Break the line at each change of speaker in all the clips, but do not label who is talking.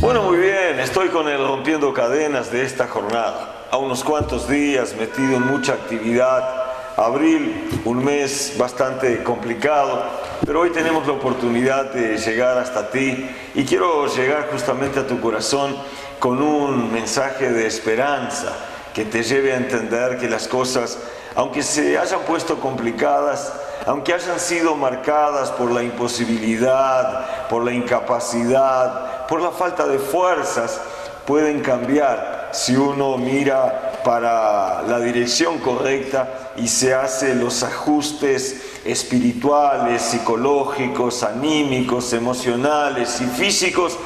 Bueno, muy bien, estoy con el Rompiendo Cadenas de esta jornada. A unos cuantos días, metido en mucha actividad. Abril, un mes bastante complicado, pero hoy tenemos la oportunidad de llegar hasta ti y quiero llegar justamente a tu corazón con un mensaje de esperanza que te lleve a entender que las cosas, aunque se hayan puesto complicadas, aunque hayan sido marcadas por la imposibilidad, por la incapacidad, por la falta de fuerzas, pueden cambiar si uno mira para la dirección correcta y se hace los ajustes espirituales, psicológicos, anímicos, emocionales y físicos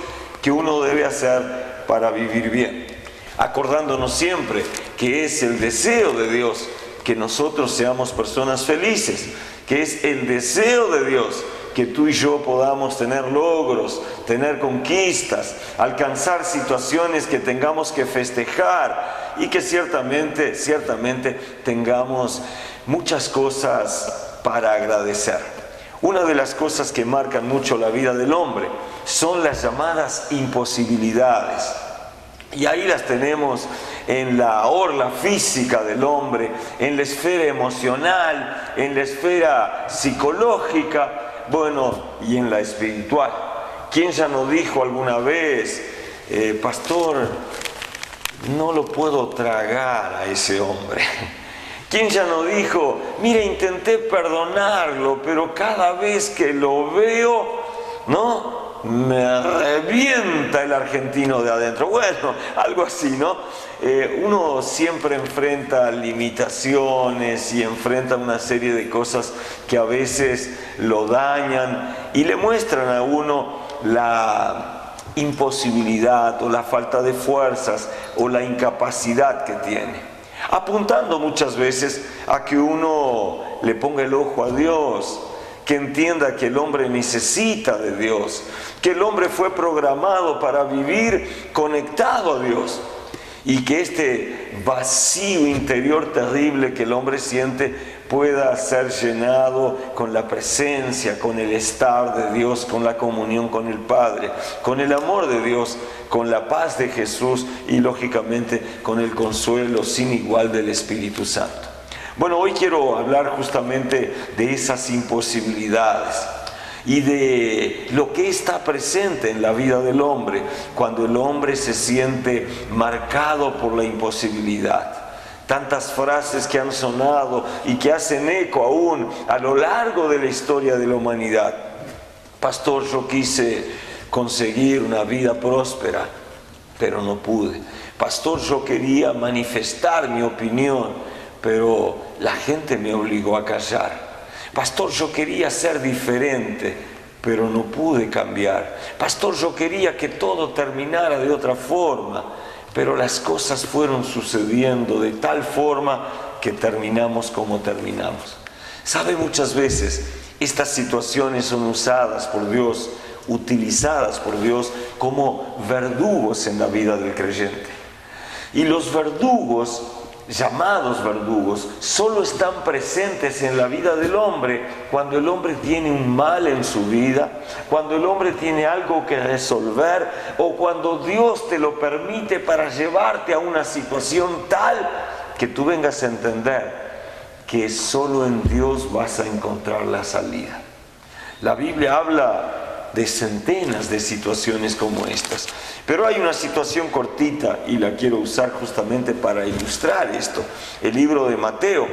que uno debe hacer para vivir bien. Acordándonos siempre que es el deseo de Dios que nosotros seamos personas felices, que es el deseo de Dios que tú y yo podamos tener logros, tener conquistas, alcanzar situaciones que tengamos que festejar y que ciertamente tengamos muchas cosas para agradecer. Una de las cosas que marcan mucho la vida del hombre son las llamadas imposibilidades. Y ahí las tenemos en la orla física del hombre, en la esfera emocional, en la esfera psicológica, bueno, y en la espiritual. ¿Quién ya nos dijo alguna vez, pastor, no lo puedo tragar a ese hombre? ¿Quién ya nos dijo, mira, intenté perdonarlo, pero cada vez que lo veo, ¿no?, me revienta el argentino de adentro? Bueno, algo así, ¿no? Uno siempre enfrenta limitaciones y enfrenta una serie de cosas que a veces lo dañan y le muestran a uno la imposibilidad o la falta de fuerzas o la incapacidad que tiene, apuntando muchas veces a que uno le ponga el ojo a Dios, que entienda que el hombre necesita de Dios, que el hombre fue programado para vivir conectado a Dios y que este vacío interior terrible que el hombre siente pueda ser llenado con la presencia, con el estar de Dios, con la comunión con el Padre, con el amor de Dios, con la paz de Jesús y lógicamente con el consuelo sin igual del Espíritu Santo. Bueno, hoy quiero hablar justamente de esas imposibilidades y de lo que está presente en la vida del hombre cuando el hombre se siente marcado por la imposibilidad. Tantas frases que han sonado y que hacen eco aún a lo largo de la historia de la humanidad. Pastor, yo quise conseguir una vida próspera, pero no pude. Pastor, yo quería manifestar mi opinión, pero la gente me obligó a callar. Pastor, yo quería ser diferente, pero no pude cambiar. Pastor, yo quería que todo terminara de otra forma, pero las cosas fueron sucediendo de tal forma que terminamos como terminamos. ¿Sabe? Muchas veces estas situaciones son usadas por Dios, utilizadas por Dios como verdugos en la vida del creyente. Y los verdugos, llamados verdugos, solo están presentes en la vida del hombre cuando el hombre tiene un mal en su vida, cuando el hombre tiene algo que resolver o cuando Dios te lo permite para llevarte a una situación tal que tú vengas a entender que solo en Dios vas a encontrar la salida. La Biblia habla de centenas de situaciones como estas, pero hay una situación cortita y la quiero usar justamente para ilustrar esto. El libro de Mateo,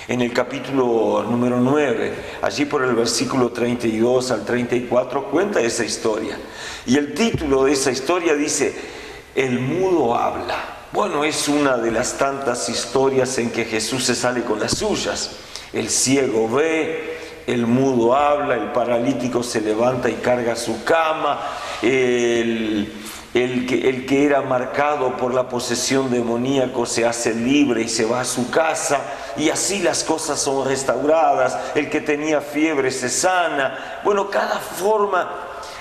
en el capítulo número 9, allí por el versículo 32 al 34, cuenta esa historia. Y el título de esa historia dice, el mudo habla. Bueno, es una de las tantas historias en que Jesús se sale con las suyas. El ciego ve, el mudo habla, el paralítico se levanta y carga su cama, el que era marcado por la posesión demoníaca se hace libre y se va a su casa, y así las cosas son restauradas. El que tenía fiebre se sana. Bueno, cada forma,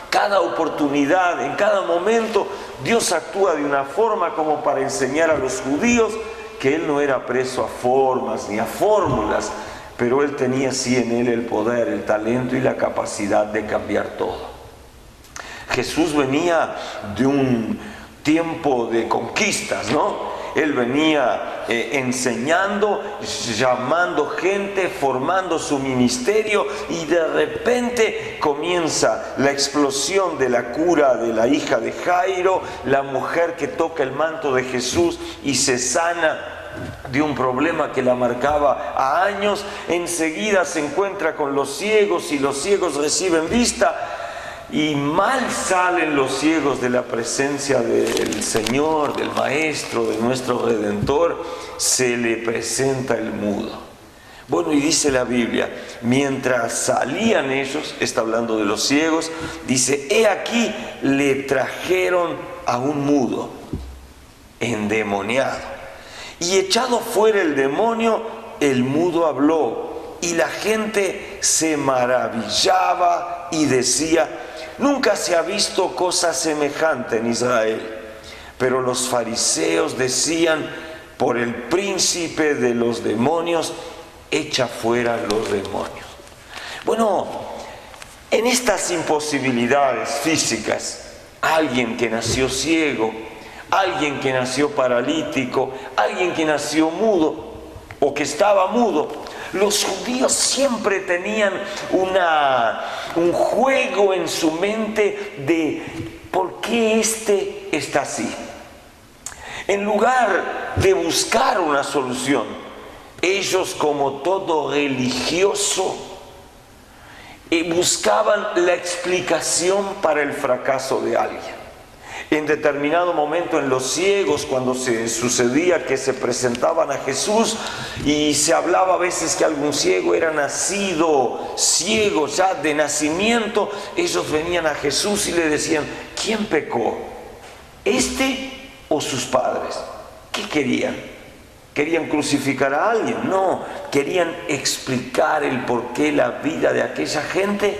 cada oportunidad, en cada momento, Dios actúa de una forma como para enseñar a los judíos que Él no era preso a formas ni a fórmulas, pero Él tenía sí en Él el poder, el talento y la capacidad de cambiar todo. Jesús venía de un tiempo de conquistas, ¿no? Él venía enseñando, llamando gente, formando su ministerio, y de repente comienza la explosión de la cura de la hija de Jairo, la mujer que toca el manto de Jesús y se sana de un problema que la marcaba a años. Enseguida se encuentra con los ciegos y los ciegos reciben vista. Y mal salen los ciegos de la presencia del Señor, del Maestro, de nuestro Redentor, se le presenta el mudo. Bueno, y dice la Biblia, mientras salían ellos, está hablando de los ciegos, dice, he aquí le trajeron a un mudo, endemoniado. Y echado fuera el demonio, el mudo habló, y la gente se maravillaba y decía, nunca se ha visto cosa semejante en Israel. Pero los fariseos decían, por el príncipe de los demonios, echa fuera los demonios. Bueno, en estas imposibilidades físicas, alguien que nació ciego, alguien que nació paralítico, alguien que nació mudo o que estaba mudo, los judíos siempre tenían un juego en su mente de ¿por qué este está así? En lugar de buscar una solución, ellos, como todo religioso, buscaban la explicación para el fracaso de alguien. En determinado momento, en los ciegos, cuando se sucedía que se presentaban a Jesús y se hablaba a veces que algún ciego era nacido ciego ya de nacimiento, ellos venían a Jesús y le decían, ¿quién pecó? ¿Este o sus padres? ¿Qué querían? ¿Querían crucificar a alguien? No, querían explicar el por qué la vida de aquella gente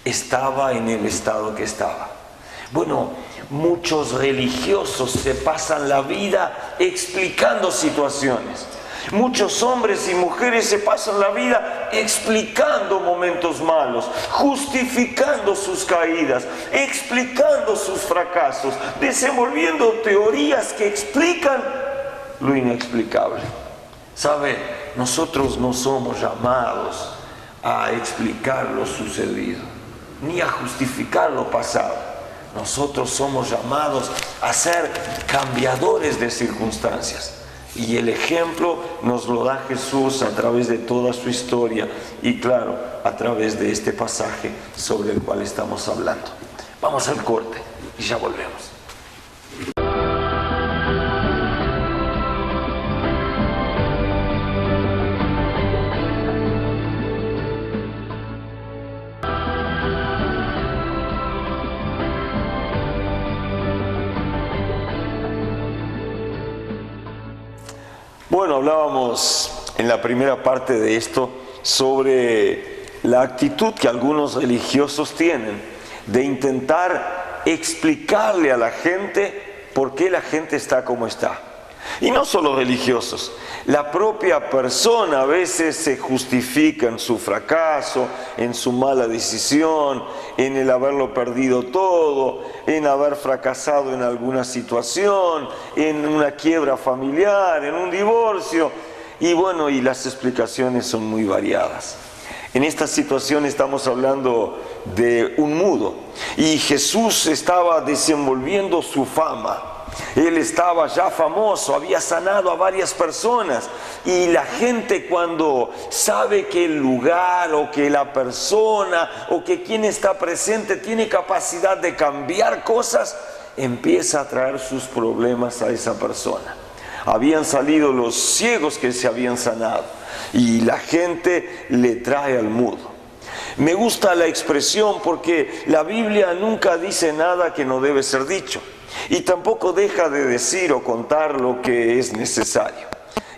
estaba en el estado que estaba. Bueno, muchos religiosos se pasan la vida explicando situaciones. Muchos hombres y mujeres se pasan la vida explicando momentos malos, justificando sus caídas, explicando sus fracasos, desenvolviendo teorías que explican lo inexplicable. ¿Sabe? Nosotros no somos llamados a explicar lo sucedido, ni a justificar lo pasado. Nosotros somos llamados a ser cambiadores de circunstancias. Y el ejemplo nos lo da Jesús a través de toda su historia y, claro, a través de este pasaje sobre el cual estamos hablando. Vamos al corte y ya volvemos. Bueno, hablábamos en la primera parte de esto sobre la actitud que algunos religiosos tienen de intentar explicarle a la gente por qué la gente está como está. Y no solo religiosos, la propia persona a veces se justifica en su fracaso, en su mala decisión, en el haberlo perdido todo, en haber fracasado en alguna situación, en una quiebra familiar, en un divorcio. Y bueno, y las explicaciones son muy variadas. En esta situación estamos hablando de un mudo. Y Jesús estaba desenvolviendo su fama. Él estaba ya famoso, había sanado a varias personas, y la gente, cuando sabe que el lugar o que la persona o que quien está presente tiene capacidad de cambiar cosas, empieza a traer sus problemas a esa persona. Habían salido los ciegos que se habían sanado y la gente le trae al mudo. Me gusta la expresión porque la Biblia nunca dice nada que no debe ser dicho. Y tampoco deja de decir o contar lo que es necesario.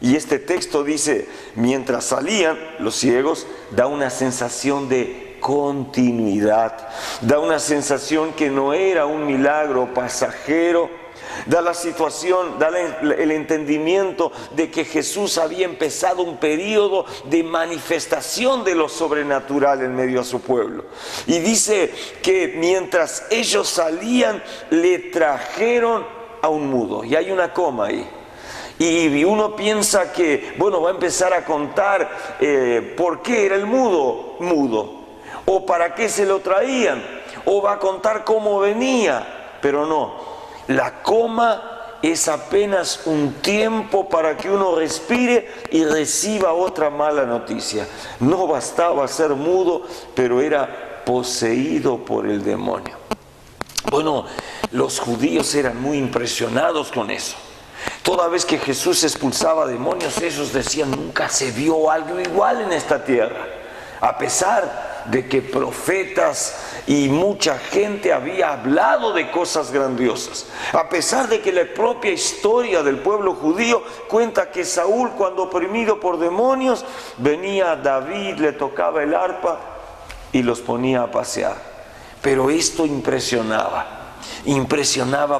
Y este texto dice, mientras salían los ciegos, da una sensación de continuidad, da una sensación que no era un milagro pasajero, Da la situación, da el entendimiento de que Jesús había empezado un periodo de manifestación de lo sobrenatural en medio a su pueblo. Y dice que mientras ellos salían, le trajeron a un mudo. Y hay una coma ahí. Y uno piensa que, bueno, va a empezar a contar por qué era el mudo, o para qué se lo traían, o va a contar cómo venía, pero no. La coma es apenas un tiempo para que uno respire y reciba otra mala noticia. No bastaba ser mudo, pero era poseído por el demonio. Bueno, los judíos eran muy impresionados con eso. Toda vez que Jesús expulsaba demonios, ellos decían, nunca se vio algo igual en esta tierra. A pesar de que profetas y mucha gente había hablado de cosas grandiosas. A pesar de que la propia historia del pueblo judío cuenta que Saúl, cuando oprimido por demonios, venía a David, le tocaba el arpa y los ponía a pasear. Pero esto impresionaba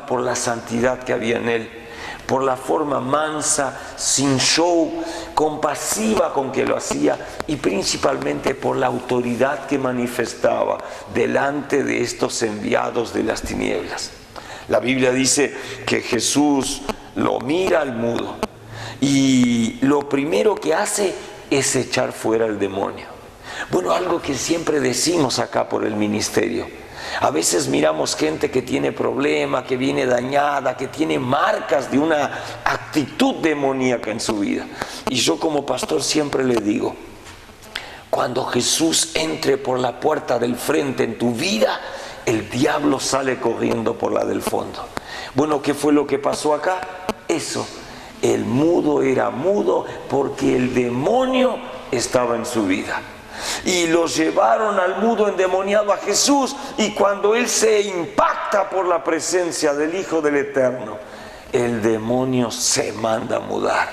por la santidad que había en él, por la forma mansa, sin show, compasiva con que lo hacía, y principalmente por la autoridad que manifestaba delante de estos enviados de las tinieblas. La Biblia dice que Jesús lo mira al mudo y lo primero que hace es echar fuera el demonio. Bueno, algo que siempre decimos acá por el ministerio. A veces miramos gente que tiene problemas, que viene dañada, que tiene marcas de una actitud demoníaca en su vida. Y yo como pastor siempre le digo, cuando Jesús entre por la puerta del frente en tu vida, el diablo sale corriendo por la del fondo. Bueno, ¿qué fue lo que pasó acá? Eso, el mudo era mudo porque el demonio estaba en su vida. Y lo llevaron al mudo endemoniado a Jesús, y cuando él se impacta por la presencia del Hijo del Eterno, el demonio se manda a mudar,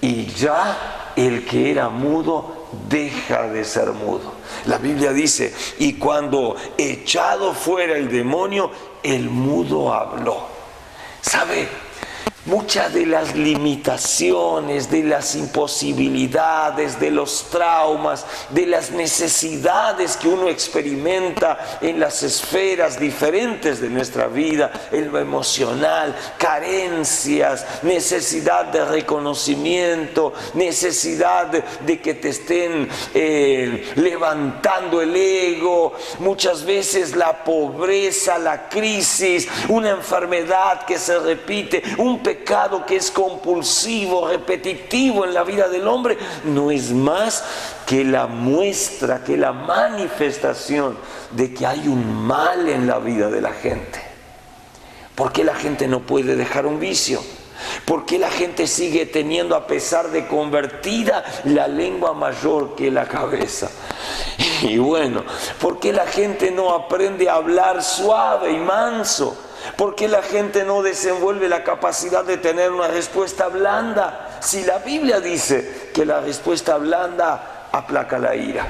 y ya el que era mudo deja de ser mudo. La Biblia dice, y cuando echado fuera el demonio, el mudo habló. ¿Sabe? Muchas de las limitaciones, de las imposibilidades, de los traumas, de las necesidades que uno experimenta en las esferas diferentes de nuestra vida, en lo emocional, carencias, necesidad de reconocimiento, necesidad de que te estén levantando el ego, muchas veces la pobreza, la crisis, una enfermedad que se repite, un pecado que es compulsivo, repetitivo en la vida del hombre, no es más que la muestra, que la manifestación de que hay un mal en la vida de la gente. ¿Por qué la gente no puede dejar un vicio? ¿Por qué la gente sigue teniendo, a pesar de convertida, la lengua mayor que la cabeza? Y bueno, ¿por qué la gente no aprende a hablar suave y manso? ¿Por qué la gente no desenvuelve la capacidad de tener una respuesta blanda? Si la Biblia dice que la respuesta blanda aplaca la ira.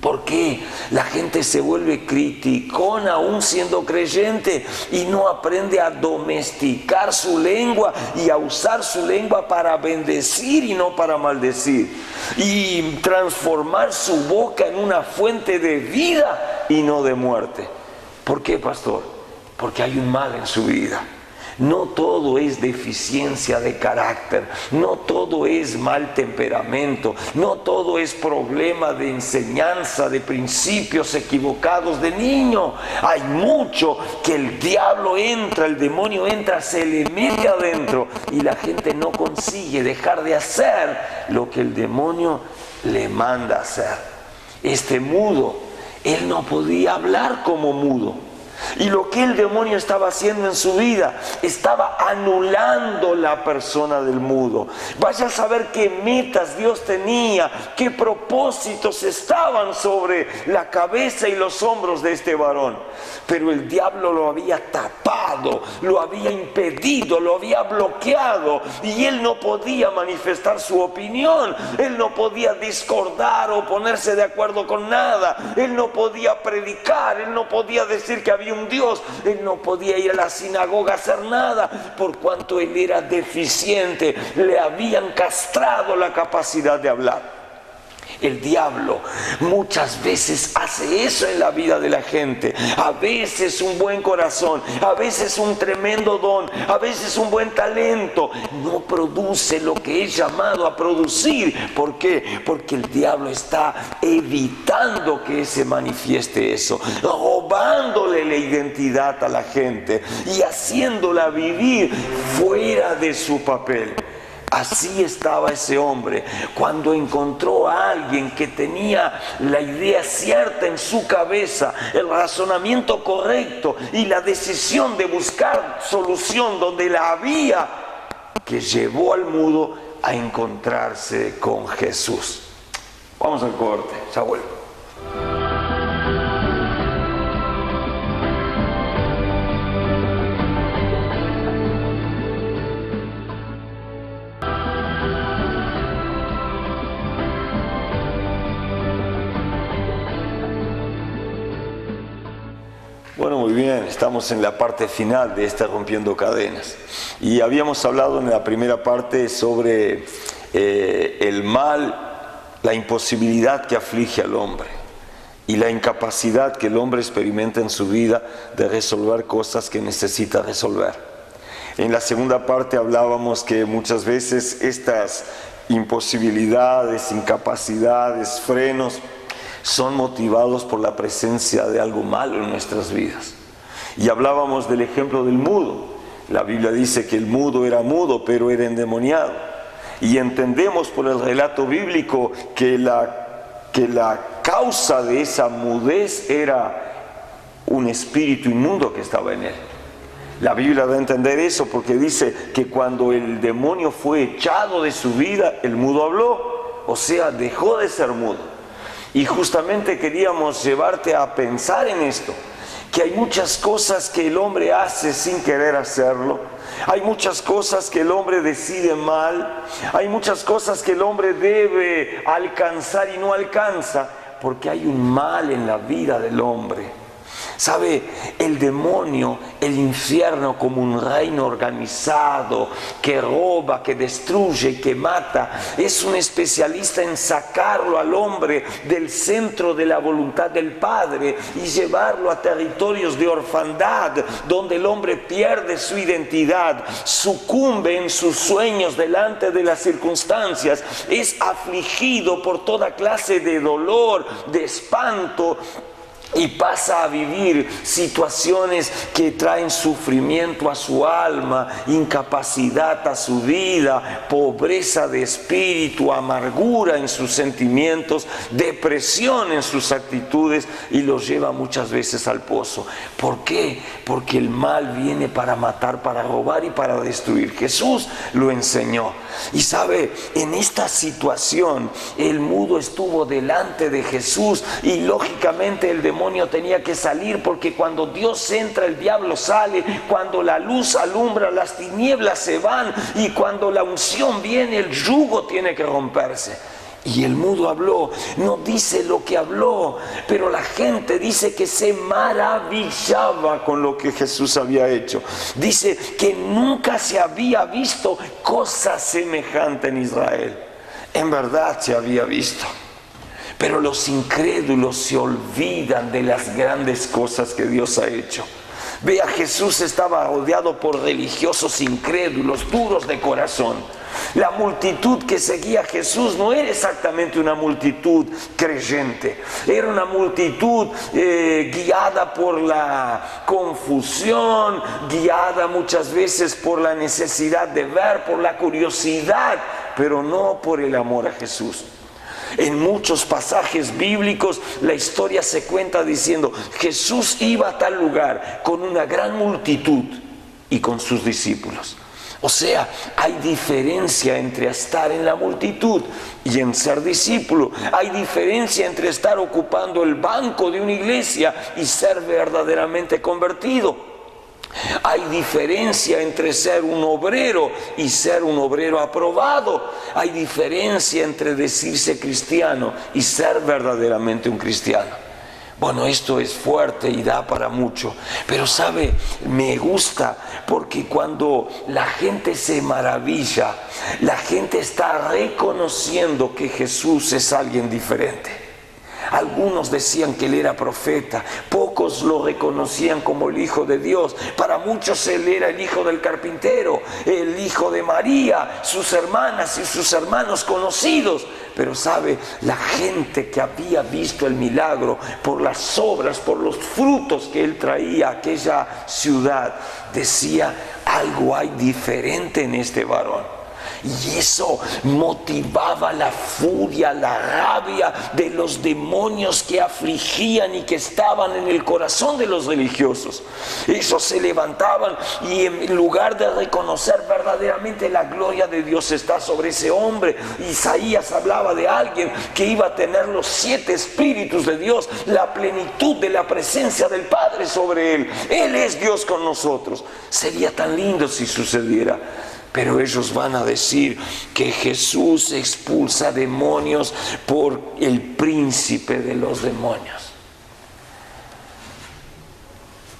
¿Por qué la gente se vuelve criticona aún siendo creyente y no aprende a domesticar su lengua y a usar su lengua para bendecir y no para maldecir? Y transformar su boca en una fuente de vida y no de muerte. ¿Por qué, pastor? Porque hay un mal en su vida. No todo es deficiencia de carácter, no todo es mal temperamento, no todo es problema de enseñanza, de principios equivocados de niño. Hay mucho que el diablo entra, el demonio entra, se le mete adentro y la gente no consigue dejar de hacer lo que el demonio le manda hacer. Este mudo, él no podía hablar como mudo. Y lo que el demonio estaba haciendo en su vida, estaba anulando la persona del mudo. Vaya a saber qué metas Dios tenía, qué propósitos estaban sobre la cabeza y los hombros de este varón. Pero el diablo lo había tapado, lo había impedido, lo había bloqueado, y él no podía manifestar su opinión, él no podía discordar o ponerse de acuerdo con nada, él no podía predicar, él no podía decir que había había un Dios. Él no podía ir a la sinagoga a hacer nada, por cuanto él era deficiente. Le habían castrado la capacidad de hablar. El diablo muchas veces hace eso en la vida de la gente. A veces un buen corazón, a veces un tremendo don, a veces un buen talento no produce lo que es llamado a producir. ¿Por qué? Porque el diablo está evitando que se manifieste eso, robándole la identidad a la gente y haciéndola vivir fuera de su papel. Así estaba ese hombre cuando encontró a alguien que tenía la idea cierta en su cabeza, el razonamiento correcto y la decisión de buscar solución donde la había, que llevó al mudo a encontrarse con Jesús. Vamos al corte, ya vuelvo. Bueno, muy bien, estamos en la parte final de esta Rompiendo Cadenas. Y habíamos hablado en la primera parte sobre el mal, la imposibilidad que aflige al hombre y la incapacidad que el hombre experimenta en su vida de resolver cosas que necesita resolver. En la segunda parte hablábamos que muchas veces estas imposibilidades, incapacidades, frenos, son motivados por la presencia de algo malo en nuestras vidas. Y hablábamos del ejemplo del mudo. La Biblia dice que el mudo era mudo, pero era endemoniado. Y entendemos por el relato bíblico que la causa de esa mudez era un espíritu inmundo que estaba en él. La Biblia da a entender eso porque dice que cuando el demonio fue echado de su vida, el mudo habló, o sea, dejó de ser mudo. Y justamente queríamos llevarte a pensar en esto, que hay muchas cosas que el hombre hace sin querer hacerlo, hay muchas cosas que el hombre decide mal, hay muchas cosas que el hombre debe alcanzar y no alcanza, porque hay un mal en la vida del hombre. ¿Sabe? El demonio, el infierno como un reino organizado que roba, que destruye, que mata, es un especialista en sacarlo al hombre del centro de la voluntad del Padre y llevarlo a territorios de orfandad, donde el hombre pierde su identidad, sucumbe en sus sueños delante de las circunstancias, es afligido por toda clase de dolor, de espanto, y pasa a vivir situaciones que traen sufrimiento a su alma, incapacidad a su vida, pobreza de espíritu, amargura en sus sentimientos, depresión en sus actitudes, y los lleva muchas veces al pozo. ¿Por qué? Porque el mal viene para matar, para robar y para destruir. Jesús lo enseñó. Y sabe, en esta situación el mudo estuvo delante de Jesús y lógicamente el demonio tenía que salir, porque cuando Dios entra el diablo sale, cuando la luz alumbra las tinieblas se van, y cuando la unción viene el yugo tiene que romperse. Y el mudo habló, no dice lo que habló, pero la gente dice que se maravillaba con lo que Jesús había hecho. Dice que nunca se había visto cosa semejante en Israel. En verdad se había visto. Pero los incrédulos se olvidan de las grandes cosas que Dios ha hecho. Vea, Jesús estaba rodeado por religiosos incrédulos, duros de corazón. La multitud que seguía a Jesús no era exactamente una multitud creyente, era una multitud guiada por la confusión, guiada muchas veces por la necesidad de ver, por la curiosidad, pero no por el amor a Jesús. En muchos pasajes bíblicos la historia se cuenta diciendo: Jesús iba a tal lugar con una gran multitud y con sus discípulos. O sea, hay diferencia entre estar en la multitud y en ser discípulo. Hay diferencia entre estar ocupando el banco de una iglesia y ser verdaderamente convertido. Hay diferencia entre ser un obrero y ser un obrero aprobado. Hay diferencia entre decirse cristiano y ser verdaderamente un cristiano.
Bueno, esto es fuerte y da para mucho, pero sabe, me gusta porque cuando la gente se maravilla, la gente está reconociendo que Jesús es alguien diferente. Algunos decían que él era profeta, pocos lo reconocían como el Hijo de Dios. Para muchos él era el hijo del carpintero, el hijo de María, sus hermanas y sus hermanos conocidos. Pero sabe, la gente que había visto el milagro por las obras, por los frutos que él traía a aquella ciudad, decía, algo hay diferente en este varón. Y eso motivaba la furia, la rabia de los demonios que afligían y que estaban en el corazón de los religiosos. Ellos se levantaban y en lugar de reconocer verdaderamente la gloria de Dios está sobre ese hombre, Isaías hablaba de alguien que iba a tener los 7 espíritus de Dios, la plenitud de la presencia del Padre sobre él. Él es Dios con nosotros. Sería tan lindo si sucediera. Pero ellos van a decir que Jesús expulsa demonios por el príncipe de los demonios.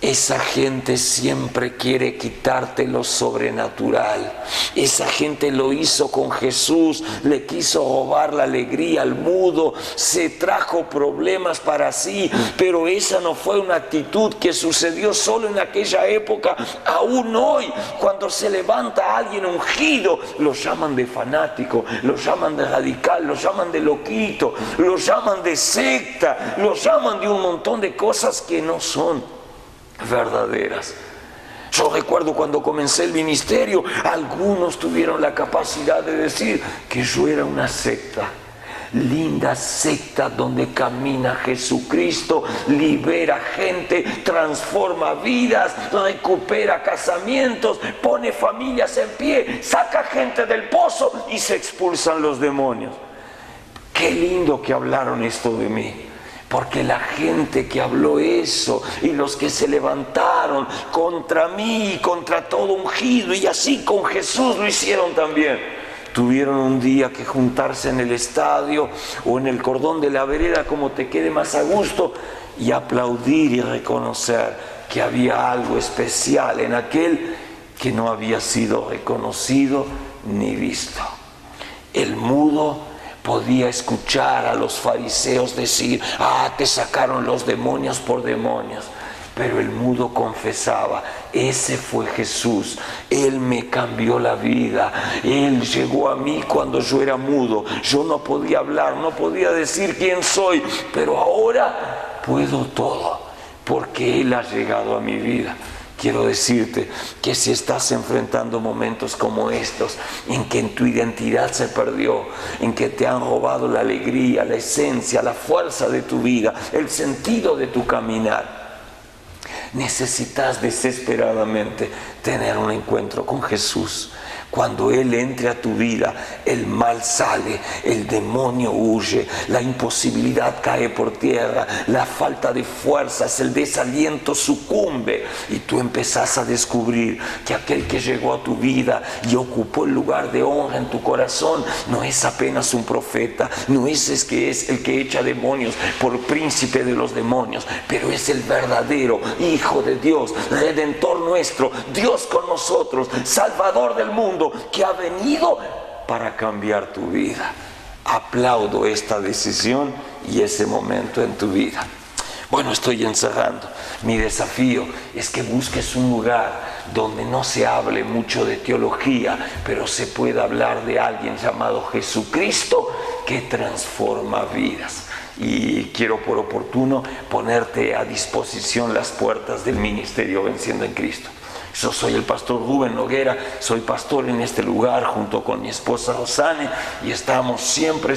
Esa gente siempre quiere quitarte lo sobrenatural. Esa gente lo hizo con Jesús, le quiso robar la alegría al mudo, se trajo problemas para sí, pero esa no fue una actitud que sucedió solo en aquella época. Aún hoy, cuando se levanta alguien ungido, lo llaman de fanático, lo llaman de radical, lo llaman de loquito, lo llaman de secta, lo llaman de un montón de cosas que no son verdaderas. Yo recuerdo cuando comencé el ministerio, algunos tuvieron la capacidad de decir que yo era una secta. Linda secta donde camina Jesucristo, libera gente, transforma vidas, recupera casamientos, pone familias en pie, saca gente del pozo y se expulsan los demonios. Qué lindo que hablaron esto de mí. Porque la gente que habló eso y los que se levantaron contra mí, contra todo ungido, y así con Jesús lo hicieron también, tuvieron un día que juntarse en el estadio o en el cordón de la vereda, como te quede más a gusto, y aplaudir y reconocer que había algo especial en aquel que no había sido reconocido ni visto. El mudo podía escuchar a los fariseos decir, te sacaron los demonios por demonios. Pero el mudo confesaba, ese fue Jesús, Él me cambió la vida, Él llegó a mí cuando yo era mudo, yo no podía hablar, no podía decir quién soy, pero ahora puedo todo, porque Él ha llegado a mi vida. Quiero decirte que si estás enfrentando momentos como estos, en que en tu identidad se perdió, en que te han robado la alegría, la esencia, la fuerza de tu vida, el sentido de tu caminar, necesitas desesperadamente tener un encuentro con Jesús. Cuando Él entre a tu vida, el mal sale, el demonio huye, la imposibilidad cae por tierra, la falta de fuerzas, el desaliento sucumbe y tú empezás a descubrir que aquel que llegó a tu vida y ocupó el lugar de honra en tu corazón no es apenas un profeta, no es el que echa demonios por príncipe de los demonios, pero es el verdadero Hijo de Dios, Redentor nuestro, Dios con nosotros, Salvador del mundo, que ha venido para cambiar tu vida. Aplaudo esta decisión y ese momento en tu vida. Bueno, estoy encerrando. Mi desafío es que busques un lugar donde no se hable mucho de teología, pero se pueda hablar de alguien llamado Jesucristo que transforma vidas. Y quiero por oportuno ponerte a disposición las puertas del ministerio Venciendo en Cristo. Yo soy el pastor Rubén Noguera, soy pastor en este lugar junto con mi esposa Rosane y estamos siempre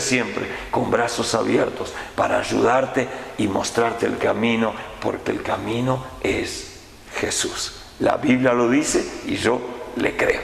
con brazos abiertos para ayudarte y mostrarte el camino, porque el camino es Jesús. La Biblia lo dice y yo le creo.